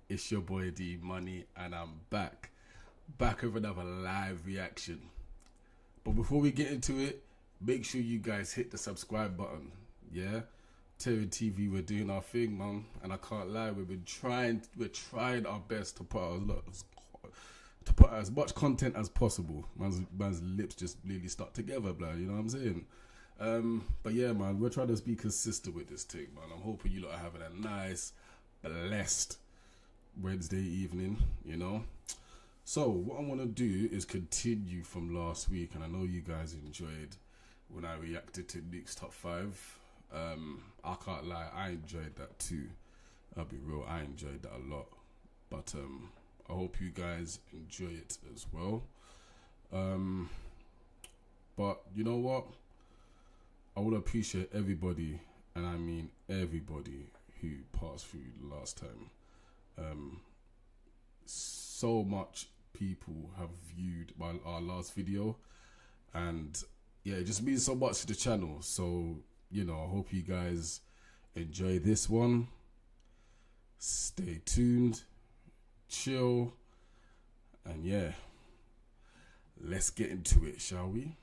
It's your boy D Money, and I'm back with another live reaction. But before we get into it, make sure you guys hit the subscribe button. Yeah, Terry TV, we're doing our thing, man, and I can't lie, we're trying our best to put as much content as possible. Man's lips just really stuck together, blood. You know what I'm saying? But yeah, man, we're trying to be consistent with this thing, man. I'm hoping you lot are having a nice, blessed Wednesday evening, you know. So what I want to do is continue from last week, and I know you guys enjoyed when I reacted to NUKES Top 5. I can't lie, I enjoyed that too. I'll be real, I enjoyed that a lot. But I hope you guys enjoy it as well. But you know what? I would appreciate everybody, and I mean everybody, who passed through last time. So much people have viewed our last video, and yeah, it just means so much to the channel. So, you know, I hope you guys enjoy this one. Stay tuned, chill, and yeah, let's get into it, shall we?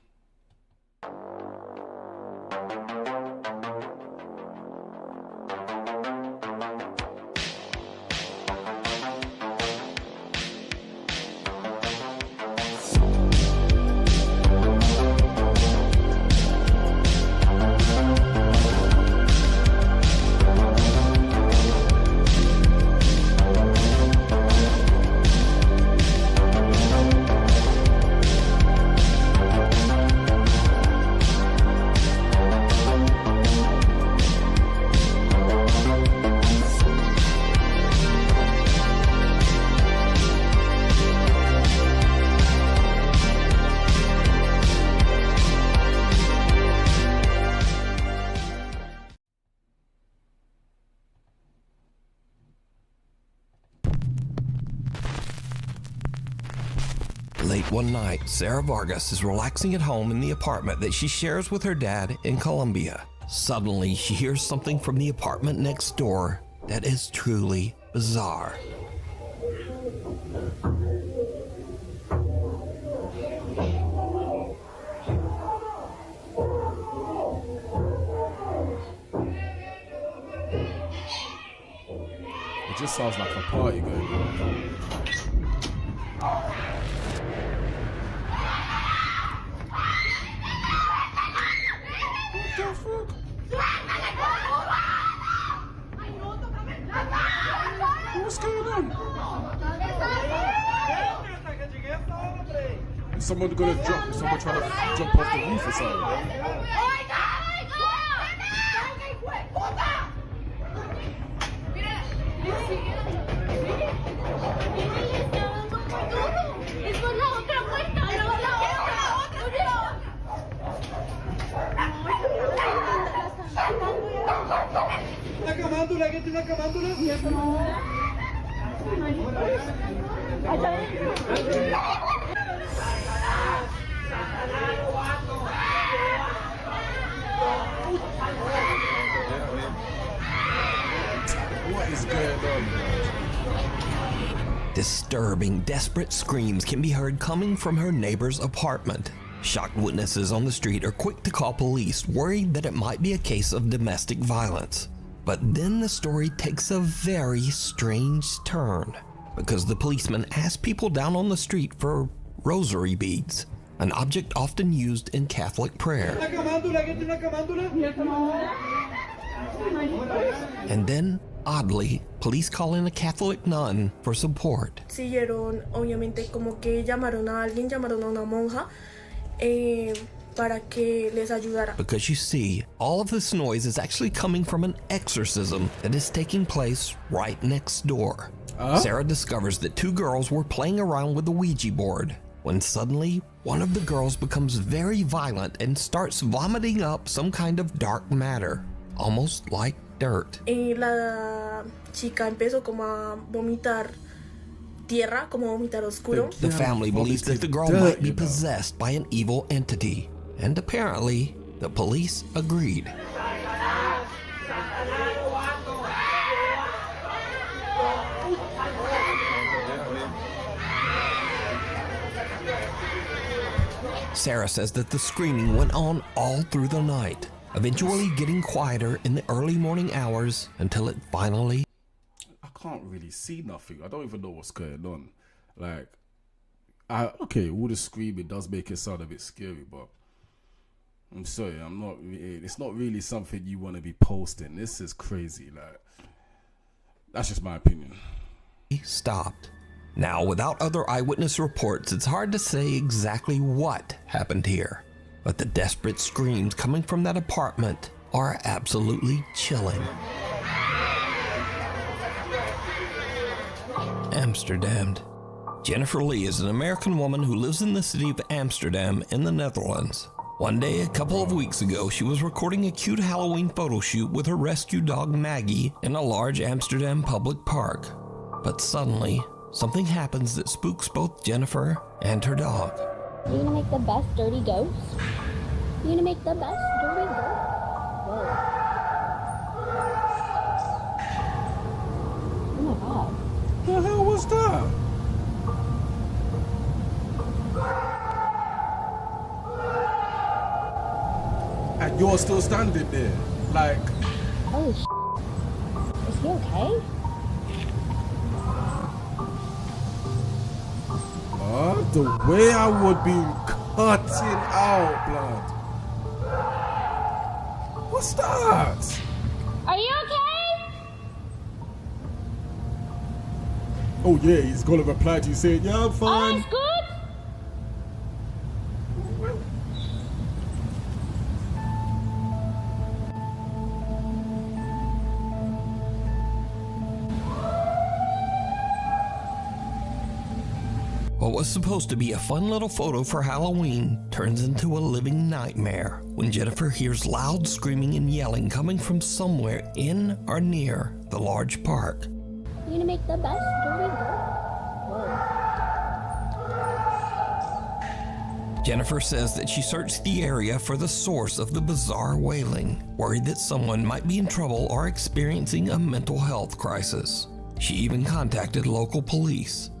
Late one night, Sarah Vargas is relaxing at home in the apartment that she shares with her dad in Colombia. Suddenly, she hears something from the apartment next door that is truly bizarre. It just sounds like a party going on. What's going on? Is someone trying to jump off the roof or something? What is going on? Disturbing, desperate screams can be heard coming from her neighbor's apartment. Shocked witnesses on the street are quick to call police, worried that it might be a case of domestic violence. But then the story takes a very strange turn, because the policeman asked people down on the street for rosary beads, an object often used in Catholic prayer. And then, oddly, police call in a Catholic nun for support. Obviamente como que llamaron a alguien, llamaron a una monja para que les ayudara. Because you see, all of this noise is actually coming from an exorcism that is taking place right next door. Sarah discovers that two girls were playing around with the Ouija board when suddenly one of the girls becomes very violent and starts vomiting up some kind of dark matter, almost like dirt. La chica empezó como a vomitar tierra, como vomitar oscuro. The family believes that the girl might be possessed by an evil entity, and apparently the police agreed. Sarah says that the screaming went on all through the night, eventually getting quieter in the early morning hours until it finally... I can't really see nothing. I don't even know what's going on. Like, okay, all the screaming does make it sound a bit scary, but I'm sorry, it's not really something you want to be posting. This is crazy. Like, that's just my opinion. Stopped. Now, without other eyewitness reports, it's hard to say exactly what happened here, but the desperate screams coming from that apartment are absolutely chilling. Amsterdam. Jennifer Lee is an American woman who lives in the city of Amsterdam in the Netherlands. One day, a couple of weeks ago, she was recording a cute Halloween photo shoot with her rescue dog Maggie in a large Amsterdam public park. But suddenly, something happens that spooks both Jennifer and her dog. You're gonna make the best dirty ghost? You're gonna make the best dirty ghost? Whoa. Oh my god. What the hell was that? And you're still standing there, like... Holy sh**. Is he okay? The way I would be cutting out blood. What's that? Are you okay? Oh yeah, he's gonna reply to you saying, yeah, I'm fine. It's good? What was supposed to be a fun little photo for Halloween turns into a living nightmare when Jennifer hears loud screaming and yelling coming from somewhere in or near the large park. You're gonna make the best dirty ghost? Whoa. Jennifer says that she searched the area for the source of the bizarre wailing, worried that someone might be in trouble or experiencing a mental health crisis. She even contacted local police.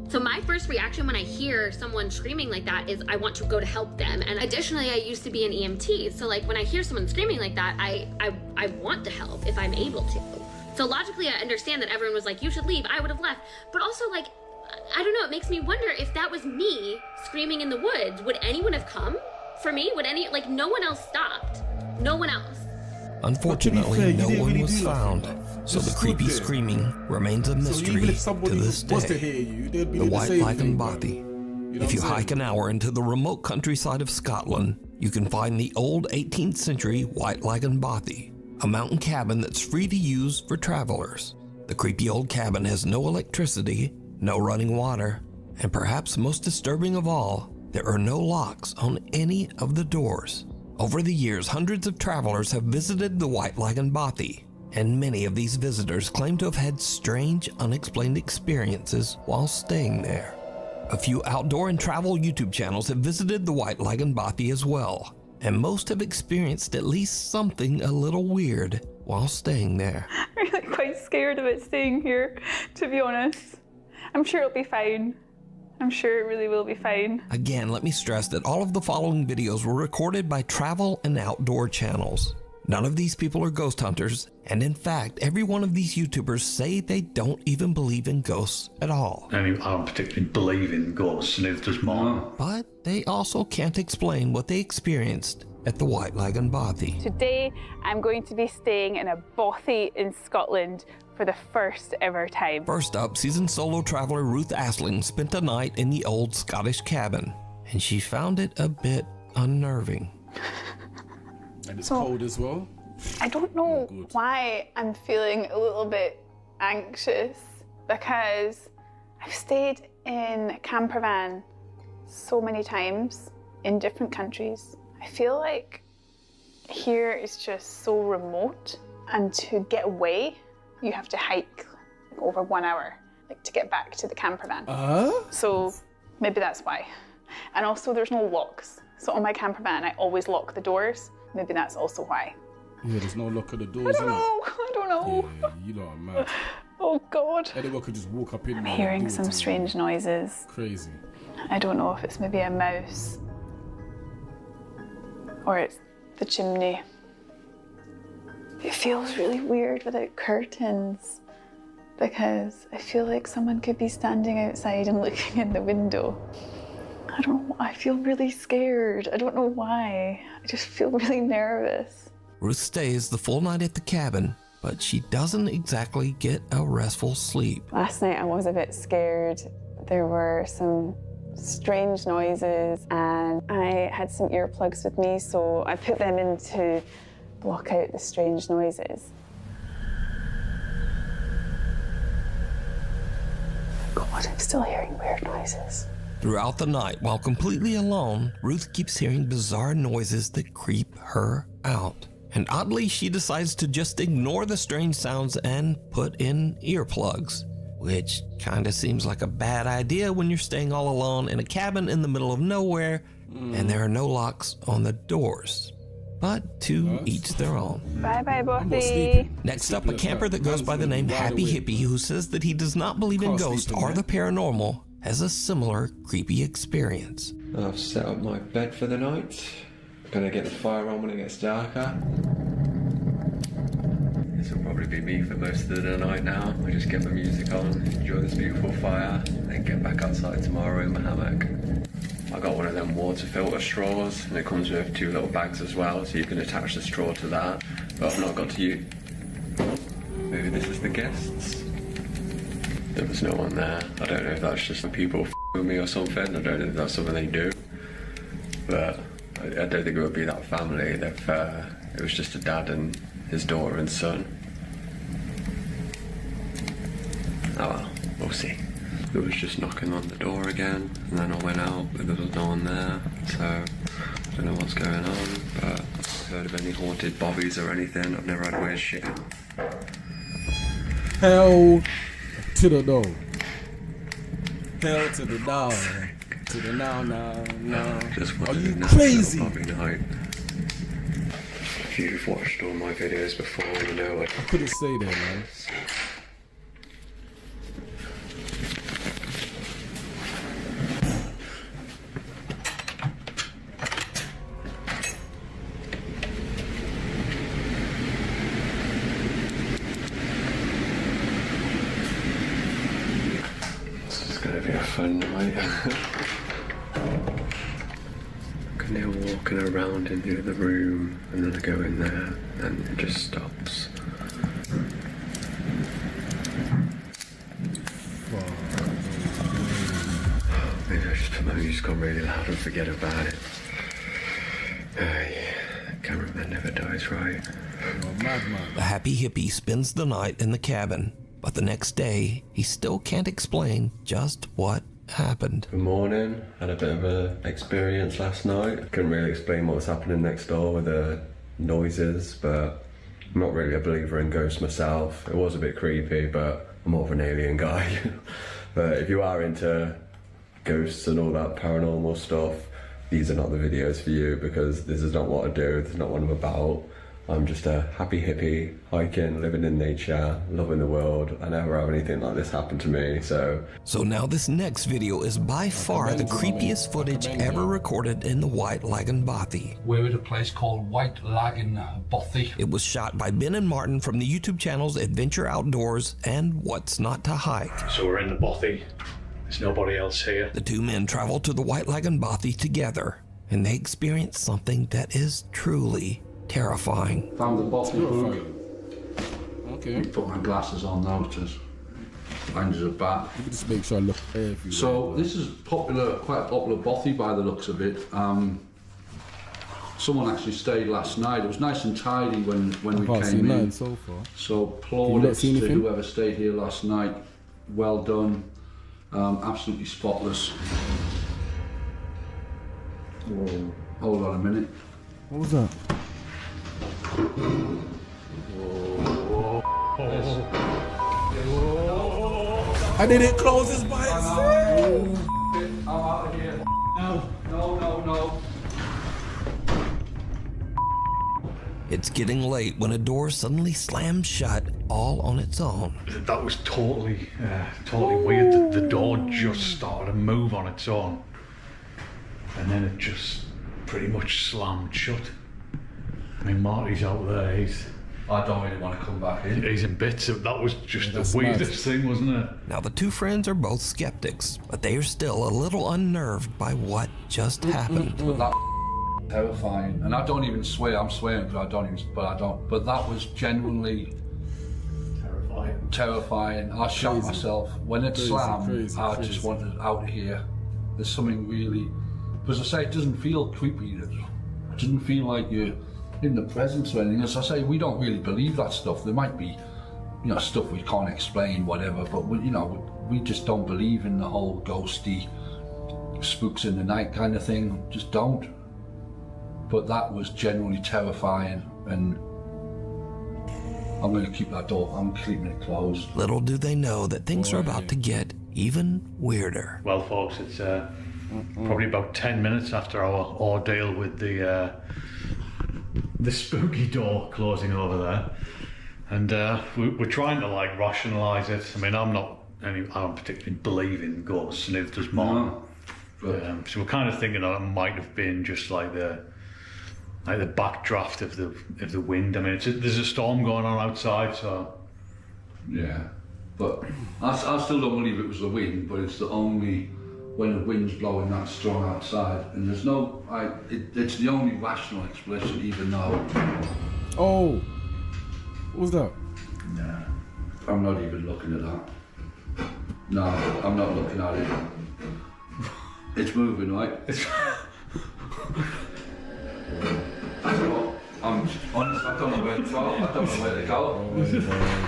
So my first reaction when I hear someone screaming like that is I want to go to help them. And additionally, I used to be an EMT. So like when I hear someone screaming like that, I want to help if I'm able to. So logically, I understand that everyone was like, you should leave. I would have left. But also like, I don't know, it makes me wonder if that was me screaming in the woods, would anyone have come for me? Like no one else stopped. No one else. Unfortunately, no one was found, so the creepy screaming remains a mystery to this day. The White Lagenbothy. If you hike an hour into the remote countryside of Scotland, you can find the old 18th century White Lagenbothy, a mountain cabin that's free to use for travelers. The creepy old cabin has no electricity, no running water, and perhaps most disturbing of all, there are no locks on any of the doors. Over the years, hundreds of travelers have visited the White Lagenbothy, and many of these visitors claim to have had strange, unexplained experiences while staying there. A few outdoor and travel YouTube channels have visited the White Lagenbothy as well, and most have experienced at least something a little weird while staying there. I'm really quite scared of it staying here, to be honest. I'm sure it'll be fine. I'm sure it really will be fine. Again, let me stress that all of the following videos were recorded by travel and outdoor channels. None of these people are ghost hunters, and in fact, every one of these YouTubers say they don't even believe in ghosts at all. I don't particularly believe in ghosts, neither does mine. But they also can't explain what they experienced at the White Lagenbothy. Today, I'm going to be staying in a bothy in Scotland for the first ever time. First up, seasoned solo traveler Ruth Asling spent a night in the old Scottish cabin, and she found it a bit unnerving. And it's cold as well? I don't know why I'm feeling a little bit anxious, because I've stayed in a camper van so many times in different countries. I feel like here is just so remote, and to get away, you have to hike over 1 hour to get back to the camper van. So maybe that's why. And also there's no locks. So on my camper van, I always lock the doors. Maybe that's also why. Yeah, there's no lock at the doors. I don't know. Yeah, you know I'm mad. Oh God. Anyone could just walk up in there. I'm hearing some strange noises. Crazy. I don't know if it's maybe a mouse or it's the chimney. It feels really weird without curtains because I feel like someone could be standing outside and looking in the window. I don't know, I feel really scared. I don't know why. I just feel really nervous. Ruth stays the full night at the cabin, but she doesn't exactly get a restful sleep. Last night I was a bit scared. There were some strange noises and I had some earplugs with me, so I put them in to block out the strange noises. God, I'm still hearing weird noises. Throughout the night, while completely alone, Ruth keeps hearing bizarre noises that creep her out. And oddly, she decides to just ignore the strange sounds and put in earplugs, which kinda seems like a bad idea when you're staying all alone in a cabin in the middle of nowhere and there are no locks on the doors. But to each their own. Bye-bye, Buffy. Next up, a camper that goes by the name Happy Hippie, who says that he does not believe in ghosts or the paranormal, has a similar creepy experience. I've set up my bed for the night. Gonna get the fire on when it gets darker. This will probably be me for most of the night now. I just get the music on, enjoy this beautiful fire, then get back outside tomorrow in my hammock. I got one of them water filter straws, and it comes with 2 little bags as well, so you can attach the straw to that. But I've not got to use. Maybe this is the guests. There was no one there. I don't know if that's just people with me or something. I don't know if that's something they do. But I don't think it would be that family. It was just a dad and his daughter and son. Oh well, we'll see. It was just knocking on the door again, and then I went out, but there was no one there, so I don't know what's going on, but I've heard of any haunted bobbies or anything. I've never had weird shit. Hell to the door. Hell to the door. To the no. Just Are wanted you a nice crazy? little bobby night. If you've watched all my videos before, you know I couldn't say that, man. Gonna be a fun night. I'm now walking around in the other room, and then I go in there, and it just stops. Maybe I just put my music on really loud and forget about it. Cameraman never dies, right? The Happy Hippie spends the night in the cabin, but the next day, he still can't explain just what happened. Good morning. Had a bit of an experience last night. Couldn't really explain what was happening next door with the noises, but I'm not really a believer in ghosts myself. It was a bit creepy, but I'm more of an alien guy. But if you are into ghosts and all that paranormal stuff, these are not the videos for you, because this is not what I do. This is not what I'm about. I'm just a happy hippie, hiking, living in nature, loving the world. I never have anything like this happen to me, so... So now this next video is by far the creepiest footage ever recorded in the White Lagoon Bothy. We're at a place called White Lagoon Bothy. It was shot by Ben and Martin from the YouTube channels Adventure Outdoors and What's Not to Hike. So we're in the Bothy. There's nobody else here. The two men travel to the White Lagoon Bothy together, and they experience something that is truly terrifying. Found the Bothy book. Okay. Put my glasses on now to find us a bat. You can just make sure I look everywhere. So this is popular, quite a popular Bothy by the looks of it. Someone actually stayed last night. It was nice and tidy when we came in. So far. So plaudits to anything? whoever stayed here last night. Well done. Absolutely spotless. Whoa. Hold on a minute. What was that? I didn't close this by itself. I'm out of here. No. It's getting late when a door suddenly slams shut all on its own. That was totally weird. The door just started to move on its own. And then it just pretty much slammed shut. I mean, Marty's out there, I don't really want to come back in. he's in bits. That was just that's the weirdest mad. thing, wasn't it? Now, the two friends are both skeptics, but they are still a little unnerved by what just happened. But that terrifying. And I don't even swear. I'm swearing because I don't even. But I don't. But that was genuinely terrifying. I shot myself when it slammed. I just wanted out of here. There's something really. Because I say it doesn't feel creepy. It doesn't feel like you're in the presence or anything. As I say, we don't really believe that stuff. There might be, stuff we can't explain, whatever. But we just don't believe in the whole ghosty, spooks in the night kind of thing. Just don't. But that was genuinely terrifying, and I'm going to keep that door. I'm keeping it closed. Little do they know that things are about to get even weirder. Well, folks, it's probably about 10 minutes after our ordeal with the spooky door closing over there, and we're trying to like rationalise it. I mean, I don't particularly believe in ghosts, and neither does Mark. So we're kind of thinking that it might have been just like the backdraft of the wind. I mean, there's a storm going on outside, so yeah. But I still don't believe it was the wind. But it's the only when the wind's blowing that strong outside, and there's no. It's the only rational explanation, even though. Oh, what was that? Nah, I'm not even looking at that. No, I'm not looking at it. It's moving, right? I'm honest, I don't know where to go. I don't know where to go.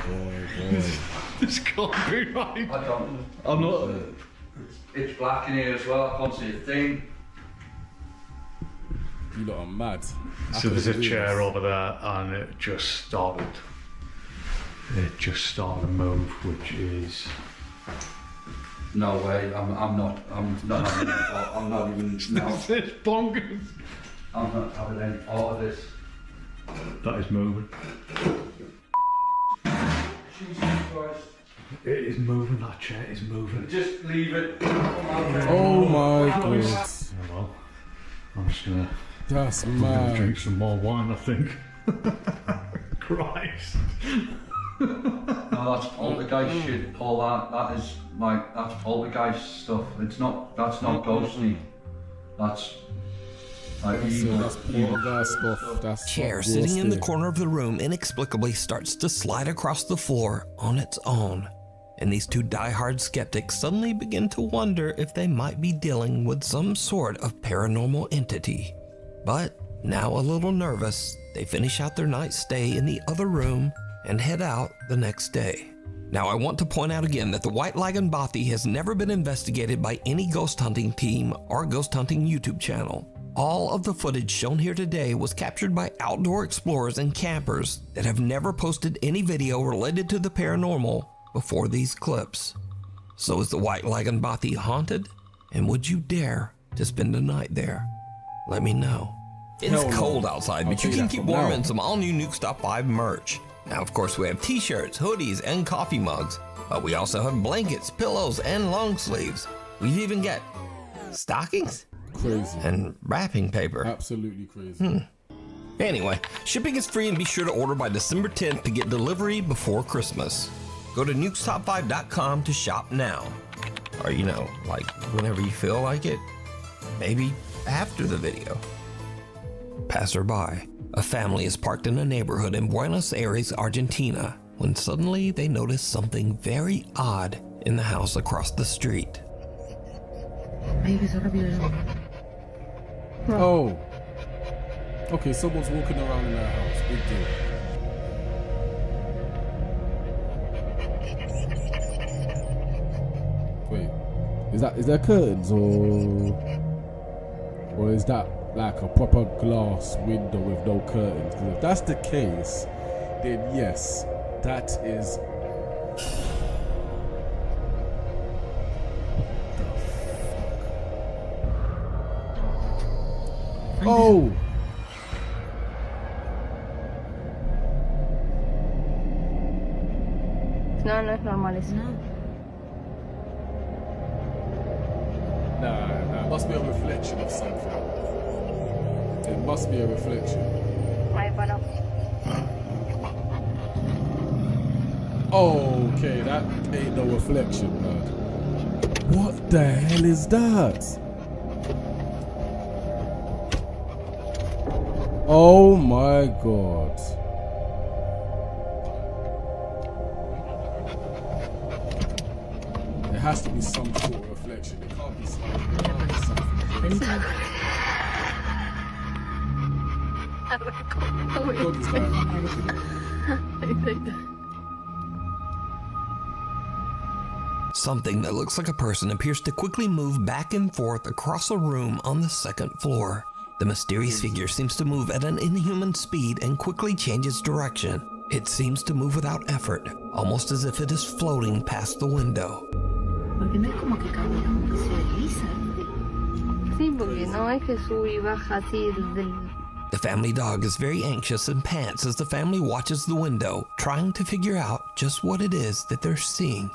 Boy. this can't be right. I'm not. It's black in here as well. I can't see a thing. You lot are mad. So there's a chair over there, and it just started to move, which is. No way. I'm not even. No. It's bonkers. I'm not having any part of this. That is moving. Jesus Christ. It is moving. That chair is moving. Just leave it. Oh my god. Oh well. I'm just gonna. That's I'm gonna mad. drink some more wine, I think. Christ. No, that's poltergeist shit. All that's poltergeist stuff. That's not ghostly. That's evil. That's poltergeist stuff. That's Chair not sitting in the ghosty. corner of the room inexplicably starts to slide across the floor on its own. And these two diehard skeptics suddenly begin to wonder if they might be dealing with some sort of paranormal entity. But now a little nervous, they finish out their night stay in the other room and head out the next day. Now I want to point out again that the White Lagan Bothy has never been investigated by any ghost hunting team or ghost hunting YouTube channel. All of the footage shown here today was captured by outdoor explorers and campers that have never posted any video related to the paranormal before these clips. So is the White Lagan Bothy haunted? And would you dare to spend a night there? Let me know. It's Hell no. cold outside, but I'll you tell can that keep from warm now. in some all-new Nukes Top 5 merch. Now, of course, we have t-shirts, hoodies, and coffee mugs, but we also have blankets, pillows, and long sleeves. We've even got stockings Crazy. and wrapping paper. Absolutely crazy. Anyway, shipping is free, and be sure to order by December 10th to get delivery before Christmas. Go to nukestop5.com to shop now. Or, like whenever you feel like it. Maybe after the video. Passerby. A family is parked in a neighborhood in Buenos Aires, Argentina, when suddenly they notice something very odd in the house across the street. Oh. Okay, someone's walking around in that house. Big deal. Wait, is there curtains or is that like a proper glass window with no curtains? Because if that's the case, then yes, that is. Oh! No, no es normal eso. Nah, it must be a reflection of something. must be a reflection. Okay, that ain't no reflection, man. What the hell is that? Oh my god. There has to be some sort of reflection. It can't be something. Something that looks like a person appears to quickly move back and forth across a room on the second floor. The mysterious figure seems to move at an inhuman speed and quickly changes direction. It seems to move without effort, almost as if it is floating past the window. Porque no es como que camina como que se desliza. Sí, porque no es que sube y baja así del... The family dog is very anxious and pants as the family watches the window, trying to figure out just what it is that they're seeing.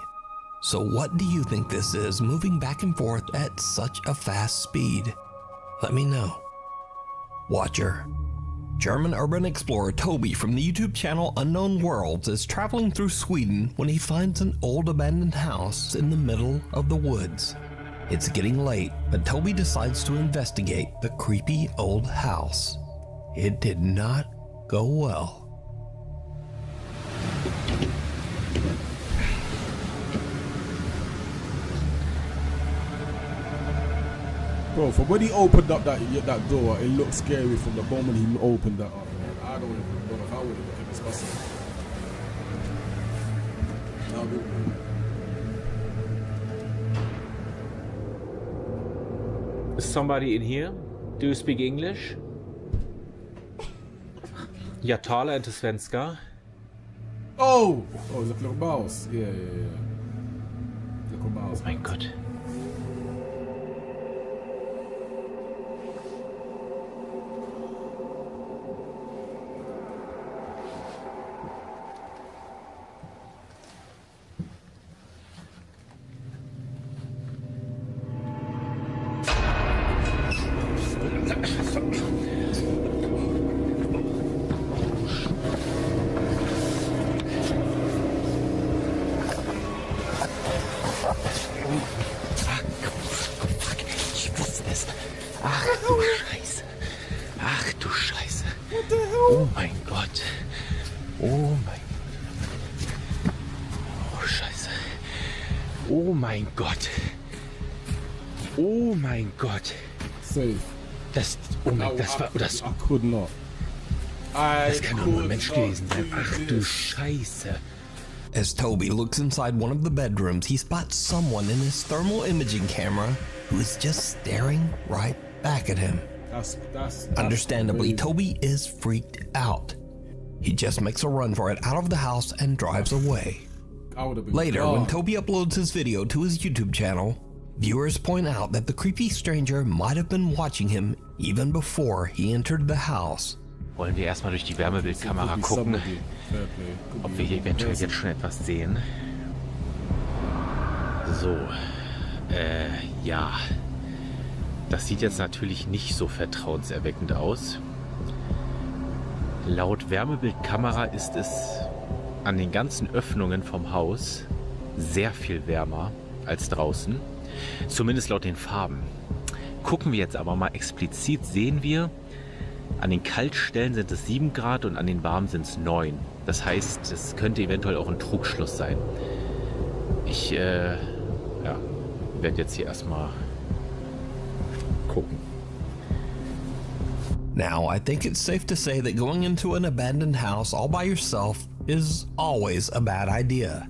So what do you think this is, moving back and forth at such a fast speed? Let me know. Watcher. German urban explorer Toby from the YouTube channel Unknown Worlds is traveling through Sweden when he finds an old abandoned house in the middle of the woods. It's getting late, but Toby decides to investigate the creepy old house. It did not go well. Bro, from when he opened up that door, it looked scary from the moment he opened that up, man. I don't even know if I would have got him disgusted. Is somebody in here? Do you speak English? Jag talar inte svenska. Oh, it's a little mouse. Yeah. Little mouse. Oh mein Gott. Ach du Scheiße. Oh mein Gott. Oh mein Gott. Oh Scheiße. Oh mein Gott. Oh mein Gott. Safe. Oh mein, das war... Das, I could not. Das kann doch nur ein Mensch gewesen sein. Ach du Scheiße. As Toby looks inside one of the bedrooms, he spots someone in his thermal imaging camera who is just staring right back at him. That's Understandably, crazy. Toby is freaked out. He just makes a run for it out of the house and drives away. I would have been Later, gone. when Toby uploads his video to his YouTube channel, viewers point out that the creepy stranger might have been watching him even before he entered the house. Wollen wir erstmal durch die Wärmebildkamera gucken, ob wir hier eventuell jetzt schon etwas sehen. So, ja. Das sieht jetzt natürlich nicht so vertrauenserweckend aus. Laut Wärmebildkamera ist es an den ganzen Öffnungen vom Haus sehr viel wärmer als draußen. Zumindest laut den Farben. Gucken wir jetzt aber mal explizit, sehen wir, an den Kaltstellen sind es 7 Grad und an den warmen sind es 9. Das heißt, es könnte eventuell auch ein Trugschluss sein. Ich werde jetzt hier erstmal gucken. Now, I think it's safe to say that going into an abandoned house all by yourself is always a bad idea.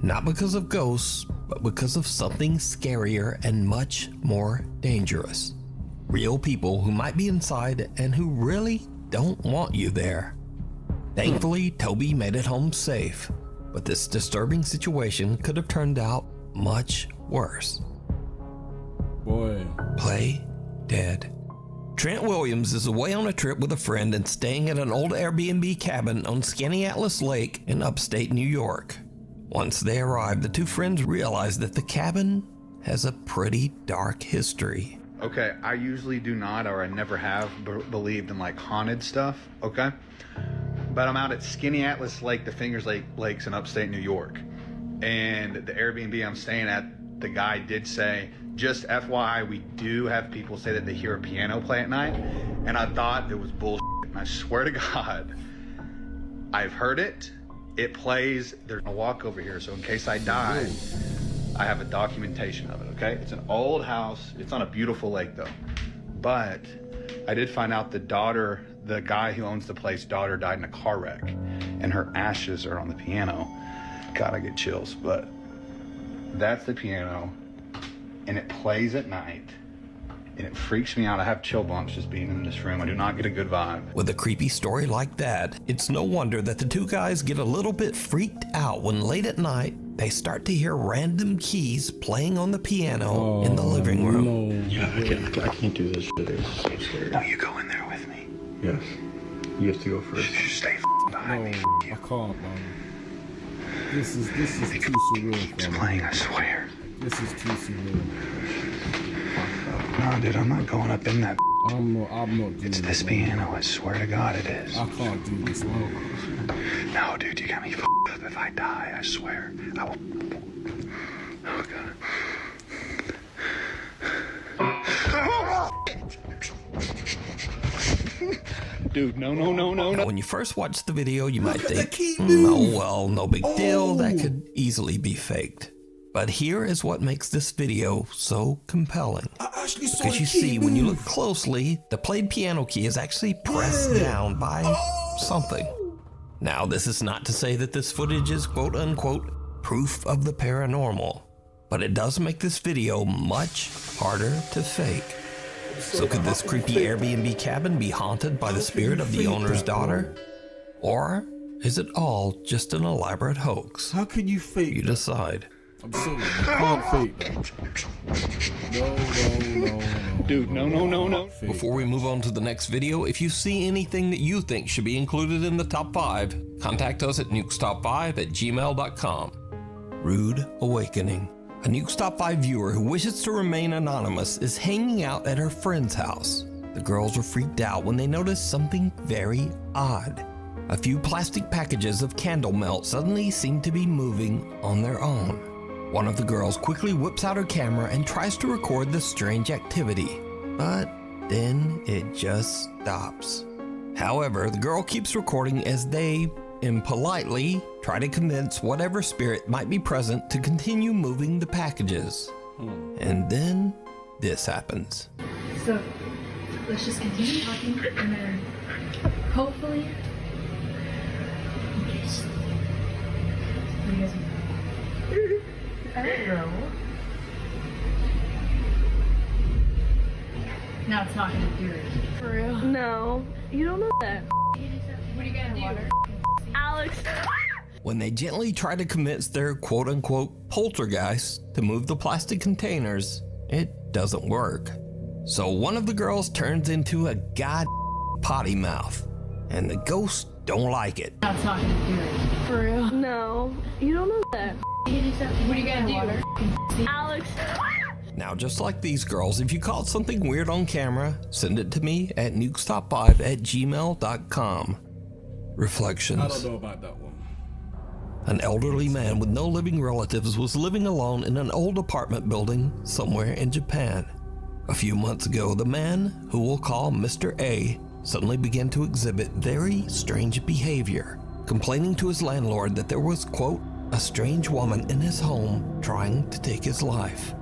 Not because of ghosts, but because of something scarier and much more dangerous. Real people who might be inside and who really don't want you there. Thankfully, Toby made it home safe, but this disturbing situation could have turned out much worse. Boy. Play dead. Trent Williams is away on a trip with a friend and staying at an old Airbnb cabin on Skaneateles Lake in upstate New York. Once they arrive, the two friends realize that the cabin has a pretty dark history. Okay, I usually do not, or I never have believed in like haunted stuff, okay? But I'm out at Skinny Atlas Lake, the Fingers Lakes in upstate New York. And the Airbnb I'm staying at, the guy did say, just FYI, we do have people say that they hear a piano play at night. And I thought it was bullshit. And I swear to God, I've heard it. It plays. There's a walk over here, so in case I die, I have a documentation of it, okay? It's an old house. It's on a beautiful lake, though. But I did find out the daughter, the guy who owns the place, daughter died in a car wreck, and her ashes are on the piano. God, I get chills, but that's the piano, and it plays at night, and it freaks me out. I have chill bumps just being in this room. I do not get a good vibe. With a creepy story like that, it's no wonder that the two guys get a little bit freaked out when late at night, they start to hear random keys playing on the piano in the living room. No. Yeah, I can't do this shit. It's so scary. No, you go in there with me. Yes. You have to go first. You stay behind me. I can't, man. This is too surreal. It's playing, I swear. This is too surreal. No, dude, I'm not going up in that. I'm not doing It's this piano, I swear to God it is. I can't do this, man. No, dude, you got me up. If I die, I swear, I will. Oh, God. Dude, no. Now, when you first watch the video, you might think, oh well, no big deal, that could easily be faked. But here is what makes this video so compelling. Because you see, when you look closely, the played piano key is actually pressed down by something. Now, this is not to say that this footage is quote-unquote proof of the paranormal, but it does make this video much harder to fake. So could this creepy Airbnb cabin be haunted by the spirit of the owner's daughter? Or is it all just an elaborate hoax? How can you fake? You decide. I'm sorry, you can't fake that. No. Dude, no. Before we move on to the next video, if you see anything that you think should be included in the top 5, contact us at nukestop5@gmail.com. Rude Awakening. A Nukes Top 5 viewer who wishes to remain anonymous is hanging out at her friend's house. The girls are freaked out when they notice something very odd. A few plastic packages of candle melt suddenly seem to be moving on their own. One of the girls quickly whips out her camera and tries to record the strange activity, but then it just stops. However, the girl keeps recording as they, impolitely, try to convince whatever spirit might be present to continue moving the packages. And then this happens. So let's just continue talking and then hopefully. What do you guys mean? I don't know. Now it's not gonna do it. For real? No. You don't know that. What are you gonna do? Alex. When they gently try to convince their quote-unquote poltergeist to move the plastic containers, it doesn't work. So one of the girls turns into a potty mouth, and the ghosts don't like it. Now it's not gonna do it. For real? No. You don't know that. What are you gonna do? Alex. Now, just like these girls, if you caught something weird on camera, send it to me at nukestop5@gmail.com. Reflections. I don't know about that one. An elderly man with no living relatives was living alone in an old apartment building somewhere in Japan. A few months ago, the man, who we'll call Mr. A, suddenly began to exhibit very strange behavior, complaining to his landlord that there was, quote, a strange woman in his home trying to take his life.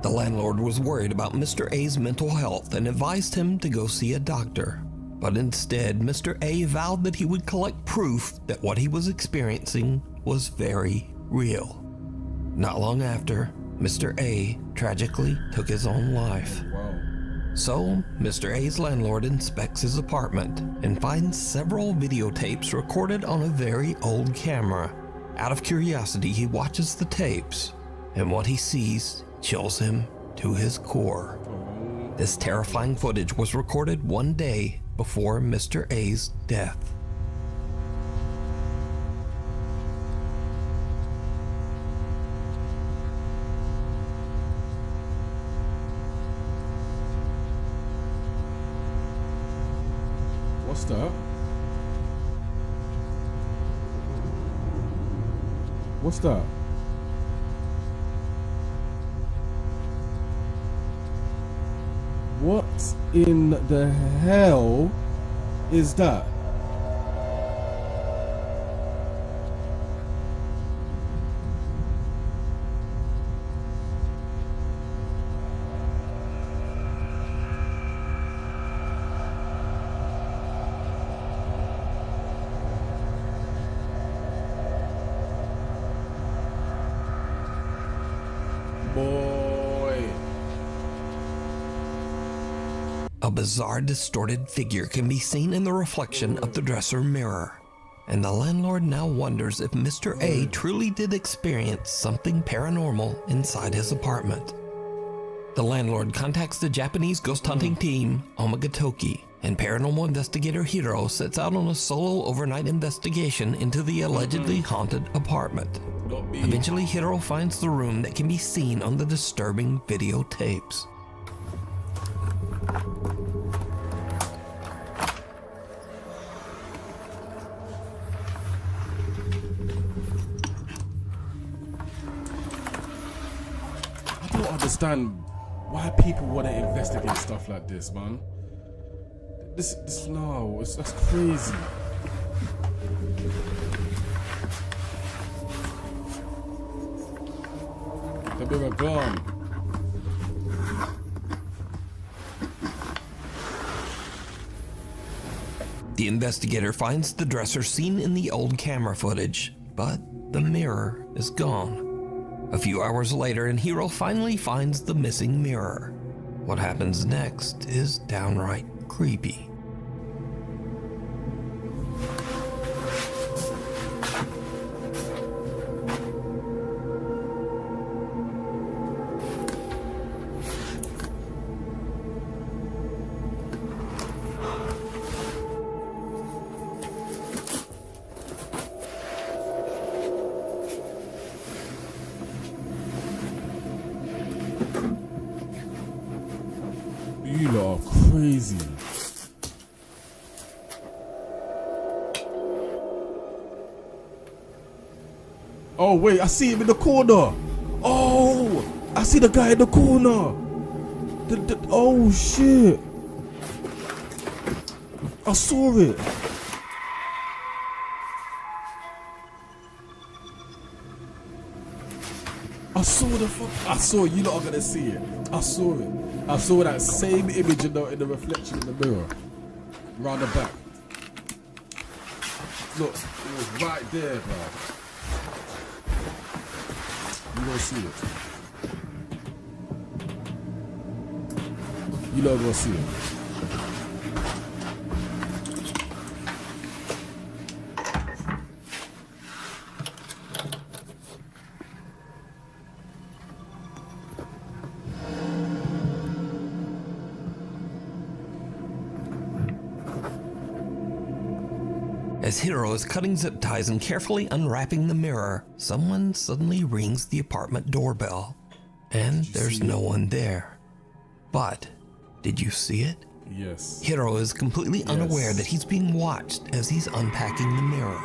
The landlord was worried about Mr. A's mental health and advised him to go see a doctor. But instead, Mr. A vowed that he would collect proof that what he was experiencing was very real. Not long after, Mr. A tragically took his own life. So, Mr. A's landlord inspects his apartment and finds several videotapes recorded on a very old camera. Out of curiosity, he watches the tapes, and what he sees chills him to his core. This terrifying footage was recorded one day before Mr. A's death. What's that? What's that? What in the hell is that? Boy. A bizarre, distorted figure can be seen in the reflection of the dresser mirror, and the landlord now wonders if Mr. A truly did experience something paranormal inside his apartment. The landlord contacts the Japanese ghost hunting team, Omagatoki, and paranormal investigator Hiro sets out on a solo overnight investigation into the allegedly haunted apartment. Eventually, Hiro finds the room that can be seen on the disturbing videotapes. I don't understand why people want to investigate stuff like this, man. That's crazy. The mirror gone. The investigator finds the dresser seen in the old camera footage, but the mirror is gone. A few hours later, and Hiro finally finds the missing mirror. What happens next is downright creepy. You lot are crazy. Oh wait, I see him in the corner. Oh, I see the guy in the corner. Oh shit. I saw it. I saw it. You lot are gonna see it. I saw it. I saw that same image in the reflection in the mirror. Round the back. Look, it was right there, bro. You gonna see it. You lot gonna see it. As Hiro is cutting zip ties and carefully unwrapping the mirror, someone suddenly rings the apartment doorbell. And there's no one there. But, did you see it? Yes. Hiro is completely unaware that he's being watched as he's unpacking the mirror.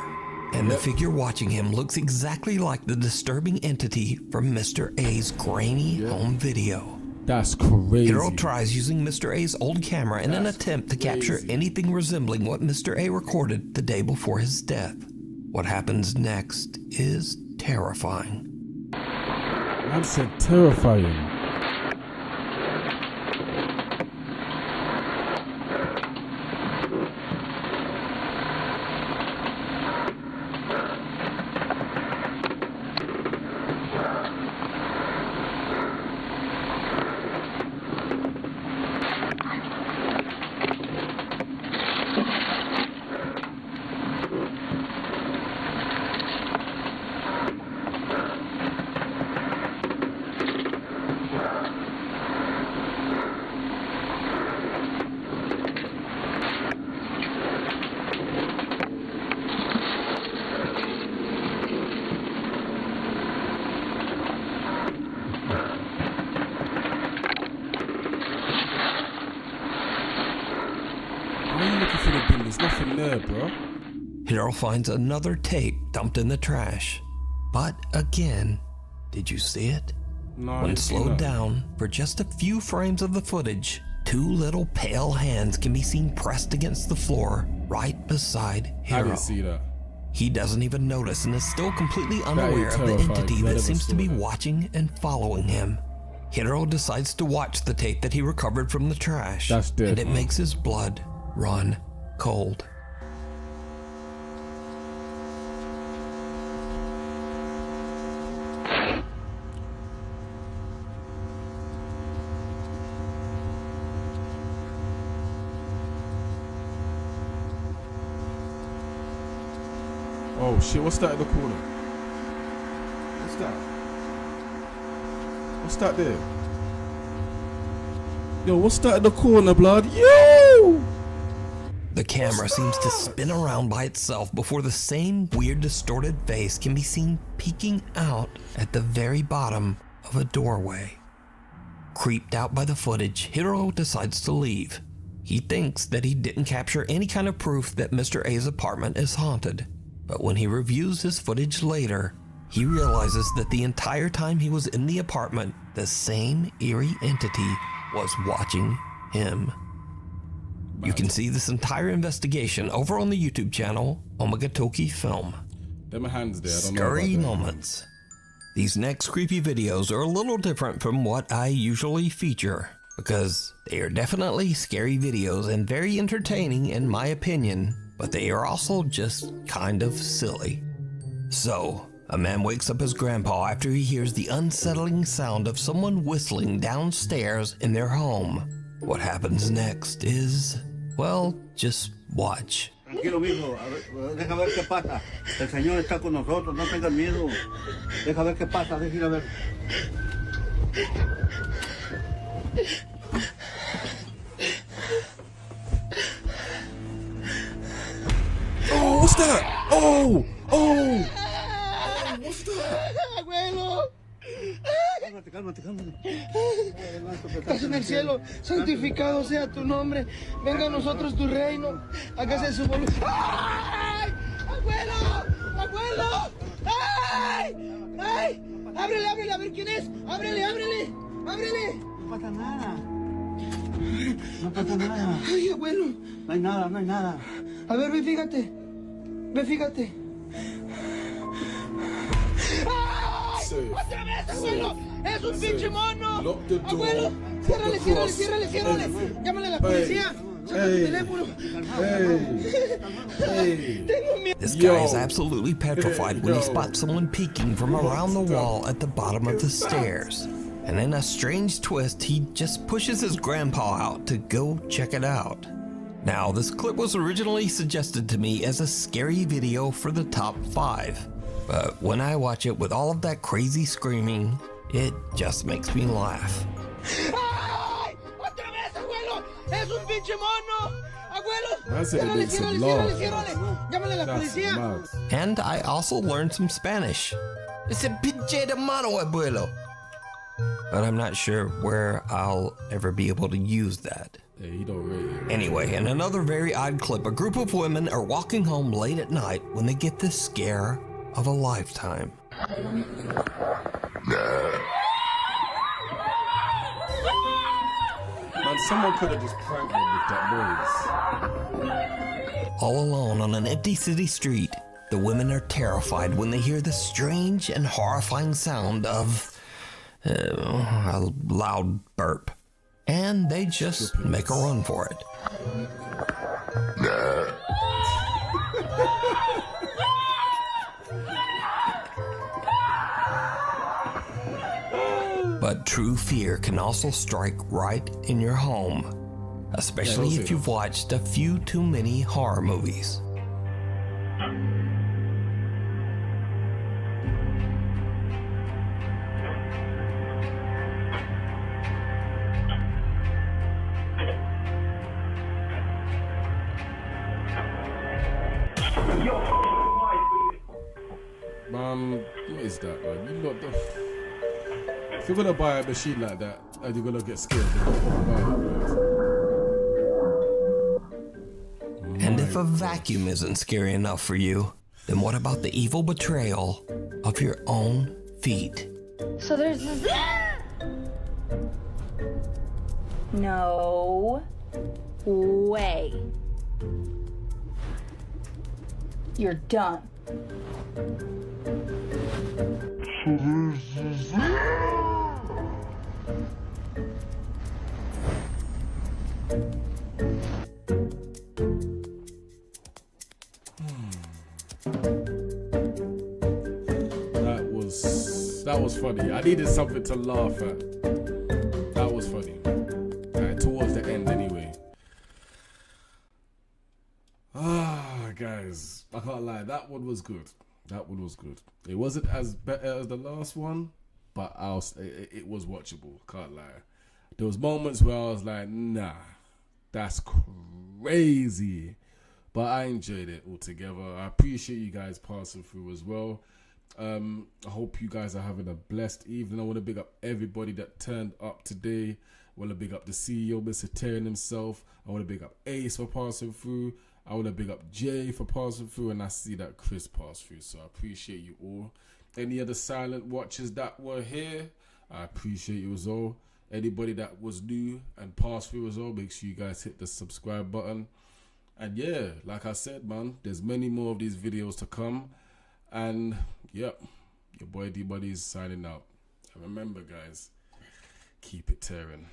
And the figure watching him looks exactly like the disturbing entity from Mr. A's grainy home video. That's crazy. Hiro tries using Mr. A's old camera in an attempt to capture anything resembling what Mr. A recorded the day before his death. What happens next is terrifying. Man said terrifying. There's nothing there, bro. Hiro finds another tape dumped in the trash. But again, did you see it? No, I When didn't see slowed that. down for just a few frames of the footage, two little pale hands can be seen pressed against the floor right beside I Hiro. didn't see that. He doesn't even notice and is still completely That unaware is of the terrifying, entity 'cause I that never seems saw to be that. watching and following him. Hiro decides to watch the tape that he recovered from the trash, That's dead, and it man. makes his blood run cold. Oh shit, what's that in the corner? What's that? What's that there? Yo, what's that in the corner, blood? Yo! The camera seems to spin around by itself before the same weird distorted face can be seen peeking out at the very bottom of a doorway. Creeped out by the footage, Hiro decides to leave. He thinks that he didn't capture any kind of proof that Mr. A's apartment is haunted. But when he reviews his footage later, he realizes that the entire time he was in the apartment, the same eerie entity was watching him. You can see this entire investigation over on the YouTube channel, Omagatoki Film. Them hands there, I don't know Scary about them. moments. These next creepy videos are a little different from what I usually feature, because they are definitely scary videos and very entertaining in my opinion, but they are also just kind of silly. So, a man wakes up his grandpa after he hears the unsettling sound of someone whistling downstairs in their home. What happens next is, well, just watch. Tranquilo, mijo. Deja ver qué pasa. El Señor está con nosotros. No tengas miedo. Deja ver qué pasa. Deja ir a ver. Oh, what's that? Oh! Oh! What's that? Abuelo. Cálmate. Estás en el cielo, santificado sea tu nombre. Venga a nosotros tu reino. Hágase su voluntad. ¡Ay! ¡Abuelo! ¡Ay! Ábrele, a ver quién es. Ábrele. No pasa nada. Ay, abuelo. No hay nada. A ver, ve, fíjate. ¡Otra vez, abuelo! ¡Es un pinche mono! ¡Abuelo! ¡Ciérrale! ¡Llámale a la policía! ¡Saca tu teléfono! Tengo miedo. This guy is absolutely petrified when he spots someone peeking from around the wall at the bottom of the stairs. And in a strange twist, he just pushes his grandpa out to go check it out. Now, this clip was originally suggested to me as a scary video for the top 5. But when I watch it with all of that crazy screaming, it just makes me laugh. ¡Ay! ¡Otra vez, abuelo! ¡Es un pinche mono! ¡Abuelo! That's it, it makes him laugh. ¡Llámale a la That's policía! mad. And I also learned some Spanish. It's a pinche de mano, abuelo. But I'm not sure where I'll ever be able to use that. Yeah, you don't rate it. Anyway, in another very odd clip, a group of women are walking home late at night when they get this scare of a lifetime. Man, someone could have just pranked me with that noise. All alone on an empty city street, the women are terrified when they hear the strange and horrifying sound of a loud burp. And they just make a run for it. But true fear can also strike right in your home, especially if you've watched a few too many horror movies. What is that, man? You lot the... If you're gonna buy a machine like that and you're gonna get scared, then don't buy it, And if If a vacuum isn't scary enough for you, then what about the evil betrayal of your own feet? So there's this. No way. You're done. That was funny. I needed something to laugh at. That was funny. Towards the end anyway. Guys, I can't lie. That one was good. That one was good. It wasn't as better as the last one, but it was watchable. Can't lie. There was moments where I was like, nah, that's crazy. But I enjoyed it altogether. I appreciate you guys passing through as well. I hope you guys are having a blessed evening. I want to big up everybody that turned up today. I want to big up the CEO, Mr. Terran himself. I want to big up Ace for passing through. I want to big up Jay for passing through. And I see that Chris passed through. So I appreciate you all. Any other silent watchers that were here, I appreciate you as well. Anybody that was new and passed through as well, make sure you guys hit the subscribe button. And yeah, like I said, man, there's many more of these videos to come. And yep, your boy D-Buddy is signing out. And remember, guys, keep it tearing.